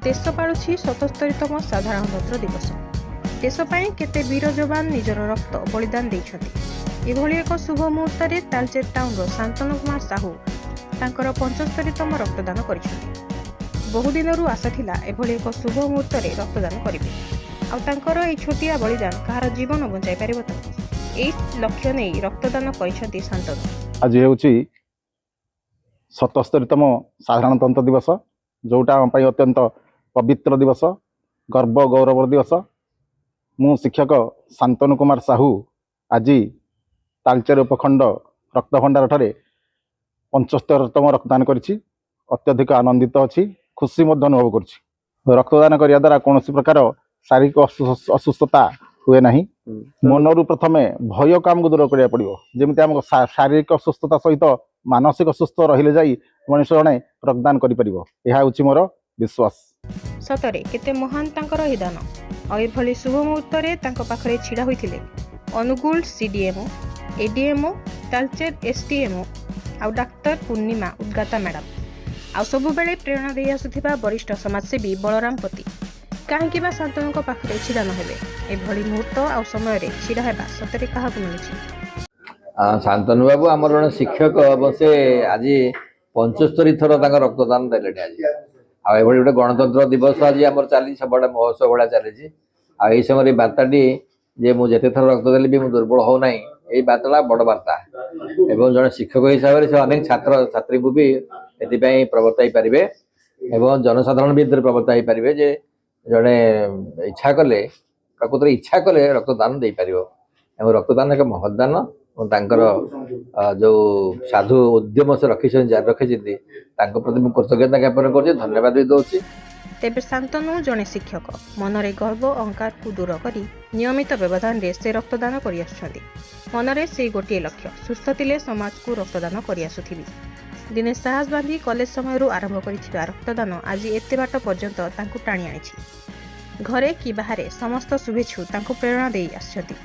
देश पालुछि 77तम साधारणतंत्र दिवस। देश ପାଇଁ केते वीर जवान निजर रक्त बलिदान ଦେଇଛନ୍ତି। एभଳି एक शुभ मुहूर्त रे तालचेर टाउन शांतनु कुमार साहू तांकर 75तम रक्तदान କରିଛନ୍ତି। बहु दिनरू आशा थिला एभଳି एक शुभ मुहूर्त रे रक्तदान करिवे आ तांकर एई छोटिया बलिदान कहार जीवन बंचाई परिबो त एई लक्ष्य नै रक्तदान କରିଛନ୍ତି शांतनु। आज हेउछि 77तम साधारणतंत्र दिवस, जोटा आम पई अत्यंत पवित्र दिवस, गर्व गौरव दिवस। मु शिक्षक शांतनु कुमार साहू आज तालचेर उपखंड रक्त भंडार ठारे 75तम रक्तदान करिछि। अत्यधिक आनंदित अछि, खुशी मध्य अनुभव करुछि। रक्तदान करिया द्वारा कौन प्रकार शारीरिक असुस्थता हुए नहीं। मनरु प्रथमे भय काम को दूर करिया पड़िबो। जेमिति हम शारीरिक असुस्थता सहित मानसिक असुस्थ रहिले जाई मनुष्य जणे रक्तदान करि परिबो। एहा होछि मोर विश्वास। सतरे केते महान तांकर हिदान और एभली शुभ मुहूर्त रे तांको पाखरे छिड़ा होइथिले अनुगुल सीडीएमओ, एडीएमओ, तालचेर एसटीएमओ आ डाक्टर पूर्णिमा उद्गाता मैडम आ सबु बेले प्रेरणा दे आसुथिबा वरिष्ठ समाजसेवी बलराम पति काहेकि बा शांतनु पाखरे छिड़ा न हेबे। एभली मुहूर्त आ समय रे छिड़ा हेबा सतरे काहाकु मिलुछि। शांतनु बाबू आमर जन शिक्षक से आज 75 थर रक्तदान देले। आज गोटे गणतंत्र दिवस आज आम चली सब महोत्सव भाया चली। आई समय बार्ताटी जे मुझे थर रक्त देली भी दुर्बल हो ना, यही बार्ता बड़ बार्ता एवं जन शिक्षक हिसाब से अनेक छात्र छात्री को भी ये प्रवर्ताई पारे एवं जनसाधारण भी प्रवर्ताई पारे जे जड़े इच्छा कले प्रकृत इच्छा कले रक्तदान दे पार। रक्तदान एक महदान जो साधु उद्यम से रखी जारी रखी प्रति मुझे कृतज्ञता ज्ञापन कर धन्यवाद भी दूसरी। तेबे शांतनु जड़े शिक्षक मनरे गर्व अहंकार को दूर करी नियमित व्यवधान रे से रक्तदान करि आछुछन्ति। मनरे से गोटे लक्ष्य सुस्थ थिले समाज को रक्तदान करि आसुथिबि। दिने साहस बांधी कॉलेज समय आरंभ करिथिबा रक्तदान आज एते बाट पर्यंत तांकु टाणी आनिछि। घरे कि बाहरे समस्त शुभेच्छु तांकु प्रेरणा देई आछन्ति।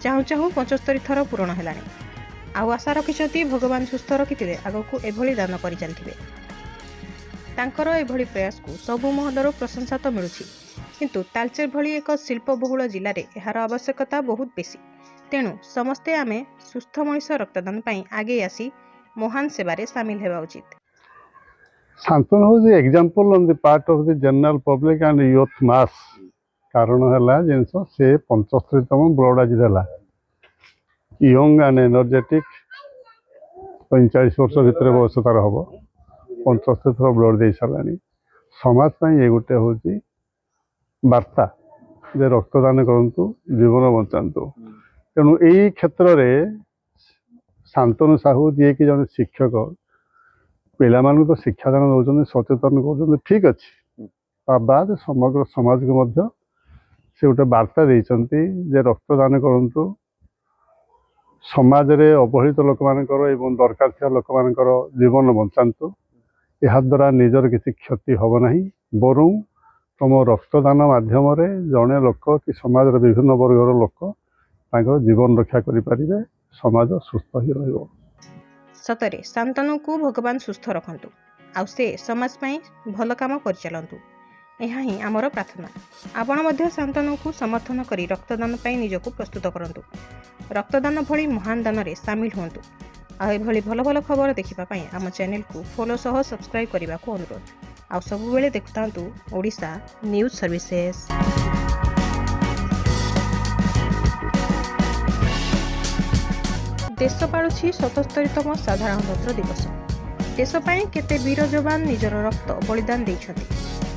चाहू चाहू 75 थर पूरण हेलानी। आउ आशा रखिछन्ति भगवान सुस्थ रखिथिले आगकू एभली दान करि चलथिबे। तांकर एभली प्रयास को सबु महलर प्रशंसा तो मिलुछि, किंतु तालचेर भली एक शिल्प बहुल जिले में यार आवश्यकता बहुत बेसी। तेणु समस्ते आमे सुस्थ मनुष्य रक्तदान पई आगे आसी महान सेवारे सामिल हेबा उचित। शांतनु हूँ example on the part of the general public and youth mass. कारण है जिनस से 75तम ब्लड आज देला। यंग एंड एनर्जेटिक 45 वर्ष भितर बयस तार हम 75 थर ब्लड दे सारा। समाज ये गोटे हूँ वार्ता जे रक्तदान करूँ जीवन बचातु। तेणु यही क्षेत्र में शांतनु साहू जी कि जन शिक्षक पिला तो शिक्षादान दौरान सचेतन कर ठीक अच्छे बाद समग्र समाज को मध्य से गोटे वार्ता देते जे रक्तदान करूँ समाज रे अवहेलित लोक मानकर एवं दरकार थिया लोक मानकर जीवन बचातु। यह द्वारा निजर किसी क्षति हम ना, बरु तुम रक्तदान माध्यम जड़े लोक कि समाज विभिन्न वर्गर लोक जीवन रक्षा करें, समाज सुस्थ ही रहिबो। सतरे शांतनु को भगवान सुस्थ रखंतु आउ से समाज पई भल काम कर चलंतु। यह ही आमर प्रार्थना। आपण मध्य शांतनु को समर्थन करी रक्तदान पई निजको प्रस्तुत करंतु। रक्तदान भली महान दान रे सामिल होंतु। आ एभली भल भल खबर देखिबा पई आम चैनल को फॉलो सह सब्सक्राइब करबा को अनुरोध। आ सब बेले देखतांतु ओडिशा न्यूज सर्विसेज। देश पालुछि 77तम साधारणतंत्र दिवस। देश ପାଇଁ केते वीर जवान निजर रक्त बलिदान ଦେଇଛନ୍ତି।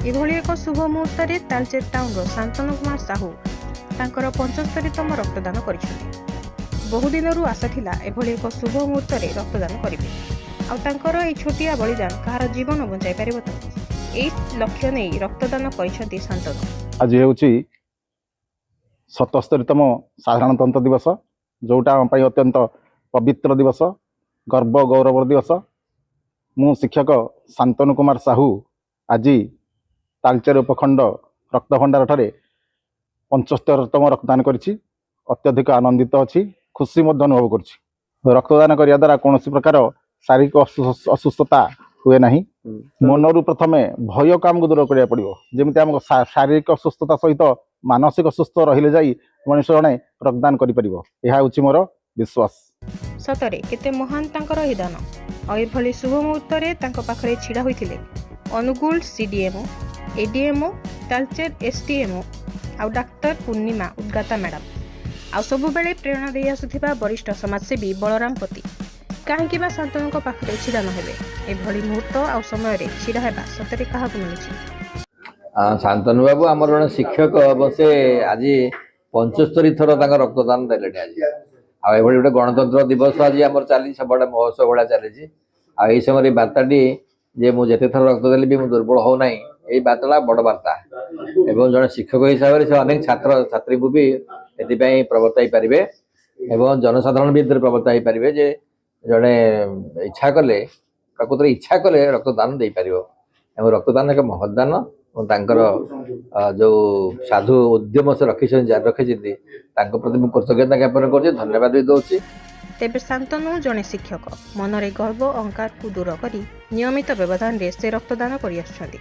एभଳି एक शुभ मुहूर्त रे तालचेर टाउन शांतनु कुमार साहू तांकर 75तम रक्तदान କରିଛନ୍ତି। बहु दिनरू आशा थिला एभଳି एक शुभ मुहूर्त रे रक्तदान करिवे आ तांकर एई छोटिया बलिदान कहार जीवन बंचाई परिबो त एई लक्ष्य नै रक्तदान କରିଛନ୍ତି शांतनु। आज हेउछि 77तम साधारणतंत्र दिवस, जोटा आम पई अत्यंत पवित्र दिवस, गर्व गौरव दिवस। मु शिक्षक शांतनु कुमार साहू आज तालचेर उपखंड रक्त भंडार ठारे 75तम रक्तदान करिछि। अत्यधिक आनंदित अछि, खुशी मध्य अनुभव करुछि। रक्तदान करिया द्वारा कौन प्रकार शारीरिक असुस्थता हुए नहीं। मनरू प्रथमे भय काम को दूर करा पड़ो जमी आम शारीरिक सुस्थता सहित मानसिक सुस्थ रहिले जाई मनुष्य जड़े रक्तदान कर मोर विश्वास। सतरे केते महान तांकर ଏହି ଦାନ ଆଉ ଏଭଳି ଶୁଭ ମୁହୂର୍ତ୍ତରେ ତାଙ୍କ ପାଖରେ ଛିଡ଼ା ହୋଇଥିଲେ ଅନୁଗୁଳ ସିଡିଏମଓ ଏଡିଏମଓ ତାଳଚେର ଏସଟିଏମଓ ଆଉ ଡାକ୍ତର ପୂର୍ଣ୍ଣିମା ଉଦ୍ଗାତା ମ୍ୟାଡାମ ଆଉ ସବୁବେଳେ ପ୍ରେରଣା ଦେଇ ଆସୁଥିବା ବରିଷ୍ଠ ସମାଜସେବୀ ବଳରାମ ପତି କାହିଁକି ବା ଶାନ୍ତନୁଙ୍କ ପାଖରେ ଛିଡ଼ା ନ ହେବେ? ଏଭଳି ମୁହୂର୍ତ୍ତ ଆଉ ସମୟରେ ଛିଡ଼ା ହେବା ସତରେ କାହାକୁ ମିଳୁଛି? ଶାନ୍ତନୁ ବାବୁ ଆମର ଜଣେ ଶିକ୍ଷକ ସେ ଆଜି 75 ଥର ତାଙ୍କ ରକ୍ତଦାନ ଦେଲେଣି ଆଜି। ଆଉ ଏଭଳି ଗୋଟେ ଗଣତନ୍ତ୍ର ଦିବସ ଆଜି ଆମର ଚାଲିଛି ସବୁଆଡେ ମହୋତ୍ସବ ଭଳିଆ ଚାଲିଛି। ଆଉ ଏଇ ସମୟରେ ବାର୍ତ୍ତାଟି ଯେ ମୁଁ ଯେତେ ଥର ରକ୍ତ ଦେଲେ ବି ମୁଁ ଦୁର୍ବଳ ହଉନାହିଁ ଏଇ ବାର୍ତ୍ତାଟା ବଡ଼ ବାର୍ତ୍ତା ଏବଂ ଜଣେ ଶିକ୍ଷକ ହିସାବରେ ସେ ଅନେକ ଛାତ୍ର ଛାତ୍ରୀଙ୍କୁ ବି ଏଥିପାଇଁ ପ୍ରବର୍ତ୍ତାଇ ପାରିବେ ଏବଂ ଜନସାଧାରଣ ଭିତରେ ପ୍ରବର୍ତ୍ତାଇ ପାରିବେ ଯେ ଜଣେ ଇଚ୍ଛା କଲେ ପ୍ରକୃତରେ ଇଚ୍ଛା କଲେ ରକ୍ତଦାନ ଦେଇପାରିବ ଏବଂ ରକ୍ତଦାନ ଏକ ମହଦାନ ଏବଂ ତାଙ୍କର ଯୋଉ ସାଧୁ ଉଦ୍ୟମ ସେ ରଖିଛନ୍ତି ଜାରି ରଖିଛନ୍ତି ତାଙ୍କ ପ୍ରତି ମୁଁ କୃତଜ୍ଞତା ଜ୍ଞାପନ କରୁଛି, ଧନ୍ୟବାଦ ବି ଦେଉଛି। ତେବେ ଶାନ୍ତନୁ ଜଣେ ଶିକ୍ଷକ ମନରେ ଗର୍ବ ଅହଙ୍କାରକୁ ଦୂର କରି ନିୟମିତ ବ୍ୟବଧାନରେ ସେ ରକ୍ତଦାନ କରିଆସୁଛନ୍ତି।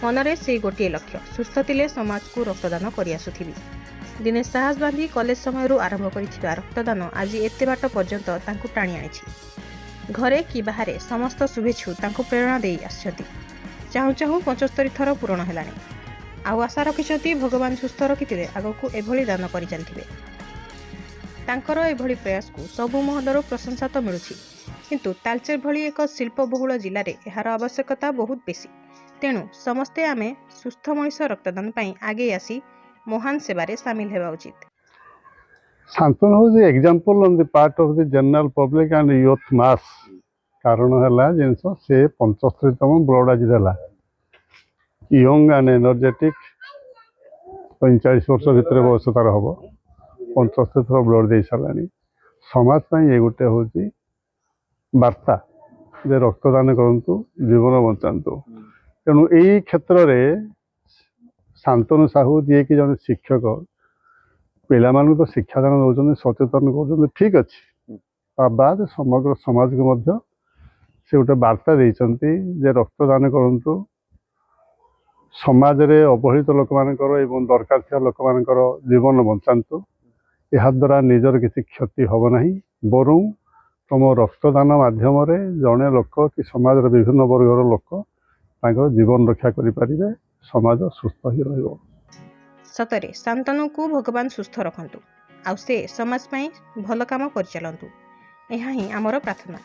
ମନରେ ସେଇ ଗୋଟିଏ ଲକ୍ଷ୍ୟ, ସୁସ୍ଥ ଥିଲେ ସମାଜକୁ ରକ୍ତଦାନ କରିଆସୁଥିବି। ଦିନେ ସାହସ ବାନ୍ଧି କଲେଜ ସମୟରୁ ଆରମ୍ଭ କରିଥିବା ରକ୍ତଦାନ ଆଜି ଏତେ ବାଟ ପର୍ଯ୍ୟନ୍ତ ତାଙ୍କୁ ଟାଣି ଆଣିଛି। ଘରେ କି ବାହାରେ ସମସ୍ତ ଶୁଭେଚ୍ଛୁ ତାଙ୍କୁ ପ୍ରେରଣା ଦେଇ ଆସିଛନ୍ତି। ଚାହୁଁ ଚାହୁଁ 75 ଥର ପୂରଣ ହେଲାଣି। ଆଉ ଆଶା ରଖିଛନ୍ତି ଭଗବାନ ସୁସ୍ଥ ରଖିଥିଲେ ଆଗକୁ ଏଭଳି ଦାନ କରି ଚାଲିଥିବେ। ତାଙ୍କର ଏଭଳି ପ୍ରୟାସକୁ ସବୁ ମହଲରୁ ପ୍ରଶଂସା ତ ମିଳୁଛି, କିନ୍ତୁ ତାଳଚେର ଭଳି ଏକ ଶିଳ୍ପବହୁଳ ଜିଲ୍ଲାରେ ଏହାର ଆବଶ୍ୟକତା ବହୁତ ବେଶୀ। ତେଣୁ ସମସ୍ତେ ଆମେ ସୁସ୍ଥ ମଣିଷ ରକ୍ତଦାନ ପାଇଁ ଆଗେଇ ଆସି ମହାନ ସେବାରେ ସାମିଲ ହେବା ଉଚିତ। ଶାନ୍ତନୁ ହେଉଛି example on the part of the general public and youth mass. କାରଣ ହେଲା ଜିନିଷ ସେ 75ତମ ବ୍ଲଡ଼ ଆଜି ଦେଲା। ୟଙ୍ଗ ଆଣ୍ଡ ଏନର୍ଜେଟିକ୍ 45 ବର୍ଷ ଭିତରେ ବୟସ ତାର ହେବ, 75 ଥର ବ୍ଲଡ଼ ଦେଇ ସାରିଲାଣି। ସମାଜ ପାଇଁ ଏ ଗୋଟେ ହେଉଛି ବାର୍ତ୍ତା ଯେ ରକ୍ତଦାନ କରନ୍ତୁ, ଜୀବନ ବଞ୍ଚାନ୍ତୁ। ତେଣୁ ଏଇ କ୍ଷେତ୍ରରେ ଶାନ୍ତନୁ ସାହୁ ଯିଏକି ଜଣେ ଶିକ୍ଷକ ପିଲାମାନଙ୍କୁ ତ ଶିକ୍ଷାଦାନ ଦେଉଛନ୍ତି, ସଚେତନ କରୁଛନ୍ତି, ଠିକ୍ ଅଛି। ତା ବାଦ ସମଗ୍ର ସମାଜକୁ ମଧ୍ୟ ସେ ଗୋଟେ ବାର୍ତ୍ତା ଦେଇଛନ୍ତି ଯେ ରକ୍ତଦାନ କରନ୍ତୁ, ସମାଜରେ ଅବହେଳିତ ଲୋକମାନଙ୍କର ଏବଂ ଦରକାର ଥିବା ଲୋକମାନଙ୍କର ଜୀବନ ବଞ୍ଚାନ୍ତୁ। ଏହାଦ୍ୱାରା ନିଜର କିଛି କ୍ଷତି ହେବ ନାହିଁ, ବରଂ ତୁମ ରକ୍ତଦାନ ମାଧ୍ୟମରେ ଜଣେ ଲୋକ କି ସମାଜର ବିଭିନ୍ନ ବର୍ଗର ଲୋକ ତାଙ୍କର ଜୀବନ ରକ୍ଷା କରିପାରିବେ, ସମାଜ ସୁସ୍ଥ ହିଁ ରହିବ। ସତରେ ଶାନ୍ତନୁଙ୍କୁ ଭଗବାନ ସୁସ୍ଥ ରଖନ୍ତୁ, ଆଉ ସେ ସମାଜ ପାଇଁ ଭଲ କାମ କରିଚାଲନ୍ତୁ। ଏହା ହିଁ ଆମର ପ୍ରାର୍ଥନା।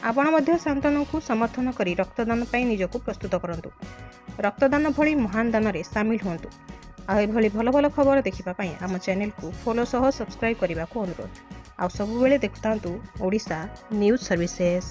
ଆପଣ ମଧ୍ୟ ଶାନ୍ତନୁଙ୍କୁ ସମର୍ଥନ କରି ରକ୍ତଦାନ ପାଇଁ ନିଜକୁ ପ୍ରସ୍ତୁତ କରନ୍ତୁ। ରକ୍ତଦାନ ଭଳି ମହାନ ଦାନରେ ସାମିଲ ହୁଅନ୍ତୁ। ଆଉ ଏଭଳି ଭଲ ଭଲ ଖବର ଦେଖିବା ପାଇଁ ଆମ ଚ୍ୟାନେଲକୁ ଫଲୋ ସହ ସବସ୍କ୍ରାଇବ୍ କରିବାକୁ ଅନୁରୋଧ। ଆଉ ସବୁବେଳେ ଦେଖୁଥାନ୍ତୁ ଓଡ଼ିଶା ନ୍ୟୁଜ୍ ସର୍ଭିସେସ୍।